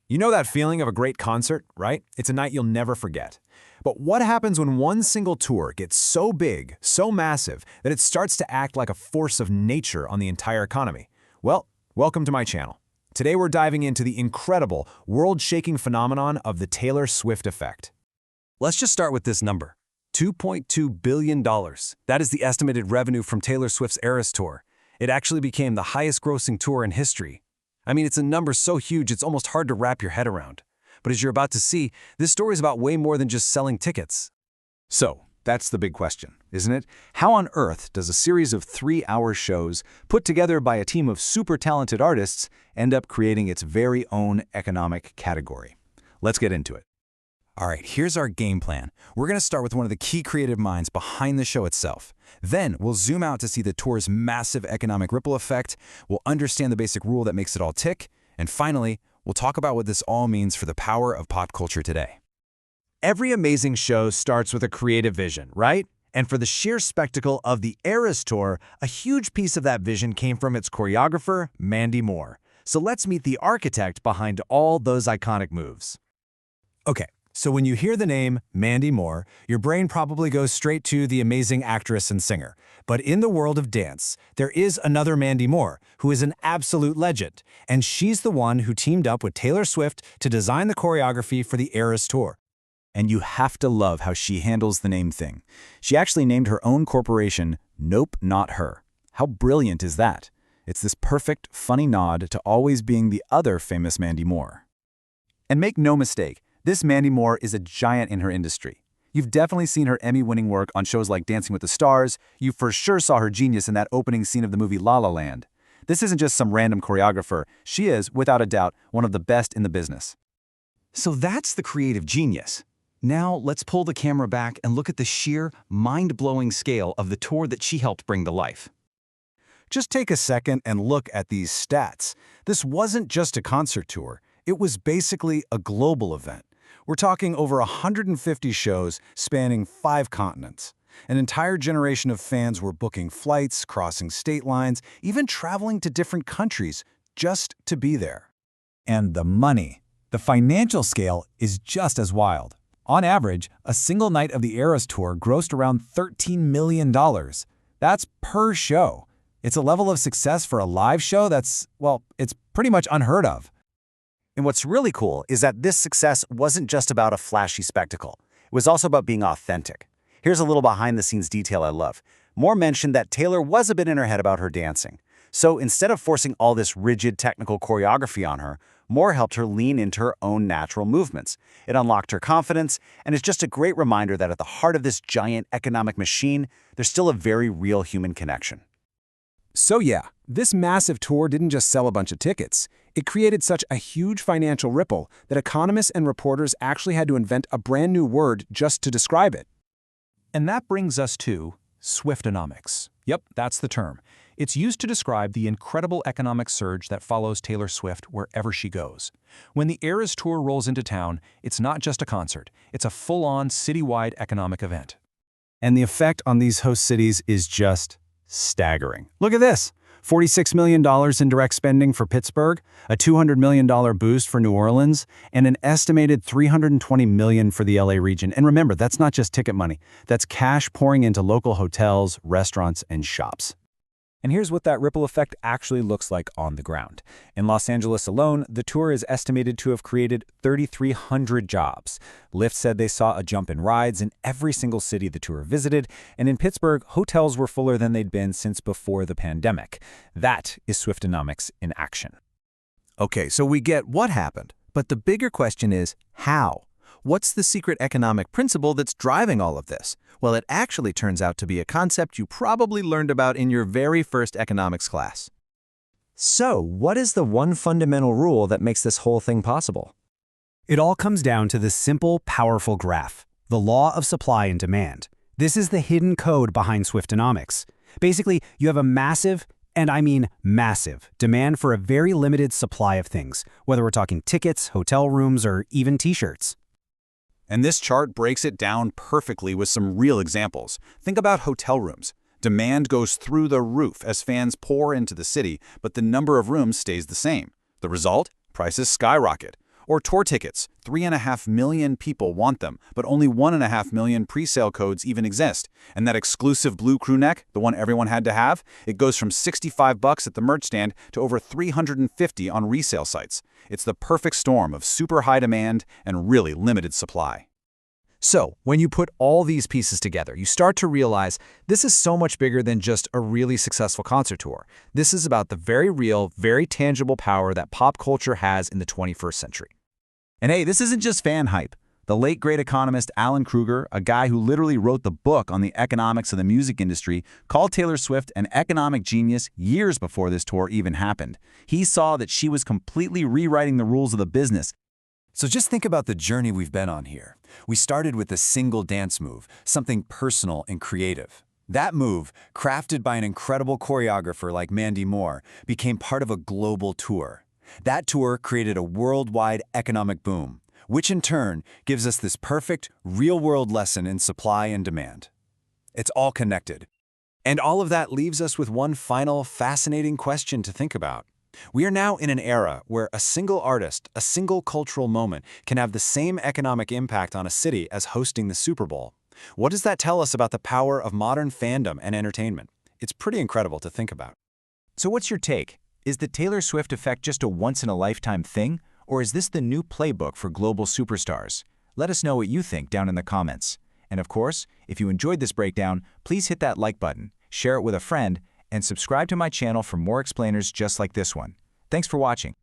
You know that feeling of a great concert, right? It's a night you'll never forget. But what happens when one single tour gets so big, so massive, that it starts to act like a force of nature on the entire economy? Well, welcome to my channel. Today we're diving into the incredible, world-shaking phenomenon of the Taylor Swift effect. Let's just start with this number. $2.2 billion. That is the estimated revenue from Taylor Swift's Eras Tour. It actually became the highest-grossing tour in history. I mean, it's a number so huge it's almost hard to wrap your head around. But as you're about to see, this story is about way more than just selling tickets. So, that's the big question, isn't it? How on earth does a series of 3-hour shows, put together by a team of super talented artists, end up creating its very own economic category? Let's get into it. All right, here's our game plan. We're going to start with one of the key creative minds behind the show itself. Then we'll zoom out to see the tour's massive economic ripple effect, we'll understand the basic rule that makes it all tick, and finally, we'll talk about what this all means for the power of pop culture today. Every amazing show starts with a creative vision, right? And for the sheer spectacle of the Eras Tour, a huge piece of that vision came from its choreographer, Mandy Moore. So let's meet the architect behind all those iconic moves. Okay. So when you hear the name Mandy Moore, your brain probably goes straight to the amazing actress and singer. But in the world of dance, there is another Mandy Moore, who is an absolute legend. And she's the one who teamed up with Taylor Swift to design the choreography for the Eras Tour. And you have to love how she handles the name thing. She actually named her own corporation, Nope, Not Her. How brilliant is that? It's this perfect, funny nod to always being the other famous Mandy Moore. And make no mistake, this Mandy Moore is a giant in her industry. You've definitely seen her Emmy-winning work on shows like Dancing with the Stars. You for sure saw her genius in that opening scene of the movie La La Land. This isn't just some random choreographer. She is, without a doubt, one of the best in the business. So that's the creative genius. Now let's pull the camera back and look at the sheer, mind-blowing scale of the tour that she helped bring to life. Just take a second and look at these stats. This wasn't just a concert tour. It was basically a global event. We're talking over 150 shows spanning 5 continents. An entire generation of fans were booking flights, crossing state lines, even traveling to different countries just to be there. And the money. The financial scale is just as wild. On average, a single night of the Eras Tour grossed around $13 million. That's per show. It's a level of success for a live show that's, well, it's pretty much unheard of. And what's really cool is that this success wasn't just about a flashy spectacle. It was also about being authentic. Here's a little behind-the-scenes detail I love. Moore mentioned that Taylor was a bit in her head about her dancing. So instead of forcing all this rigid technical choreography on her, Moore helped her lean into her own natural movements. It unlocked her confidence, and it's just a great reminder that at the heart of this giant economic machine, there's still a very real human connection. So yeah, this massive tour didn't just sell a bunch of tickets. It created such a huge financial ripple that economists and reporters actually had to invent a brand new word just to describe it. And that brings us to Swiftonomics. Yep, that's the term. It's used to describe the incredible economic surge that follows Taylor Swift wherever she goes. When the Eras Tour rolls into town, it's not just a concert. It's a full-on citywide economic event. And the effect on these host cities is just staggering. Look at this. $46 million in direct spending for Pittsburgh, a $200 million boost for New Orleans, and an estimated $320 million for the LA region. And remember, that's not just ticket money. That's cash pouring into local hotels, restaurants, and shops. And here's what that ripple effect actually looks like on the ground. In Los Angeles alone, the tour is estimated to have created 3,300 jobs. Lyft said they saw a jump in rides in every single city the tour visited, and in Pittsburgh, hotels were fuller than they'd been since before the pandemic. That is Swiftonomics in action. Okay, so we get what happened, but the bigger question is how? What's the secret economic principle that's driving all of this? Well, it actually turns out to be a concept you probably learned about in your very first economics class. So, what is the one fundamental rule that makes this whole thing possible? It all comes down to this simple, powerful graph, the law of supply and demand. This is the hidden code behind Swiftonomics. Basically, you have a massive, and I mean massive, demand for a very limited supply of things, whether we're talking tickets, hotel rooms, or even t-shirts. And this chart breaks it down perfectly with some real examples. Think about hotel rooms. Demand goes through the roof as fans pour into the city, but the number of rooms stays the same. The result? Prices skyrocket. Or tour tickets. 3.5 million people want them, but only 1.5 million pre-sale codes even exist. And that exclusive blue crew neck, the one everyone had to have, it goes from $65 at the merch stand to over $350 on resale sites. It's the perfect storm of super high demand and really limited supply. So, when you put all these pieces together, you start to realize this is so much bigger than just a really successful concert tour. This is about the very real, very tangible power that pop culture has in the 21st century. And hey, this isn't just fan hype. The late great economist Alan Kruger, a guy who literally wrote the book on the economics of the music industry, called Taylor Swift an economic genius years before this tour even happened. He saw that she was completely rewriting the rules of the business. So just think about the journey we've been on here. We started with a single dance move, something personal and creative. That move, crafted by an incredible choreographer like Mandy Moore, became part of a global tour. That tour created a worldwide economic boom, which in turn gives us this perfect, real-world lesson in supply and demand. It's all connected. And all of that leaves us with one final, fascinating question to think about. We are now in an era where a single artist, a single cultural moment, can have the same economic impact on a city as hosting the Super Bowl. What does that tell us about the power of modern fandom and entertainment? It's pretty incredible to think about. So what's your take? Is the Taylor Swift effect just a once-in-a-lifetime thing, or is this the new playbook for global superstars? Let us know what you think down in the comments. And of course, if you enjoyed this breakdown, please hit that like button, share it with a friend, and subscribe to my channel for more explainers just like this one. Thanks for watching.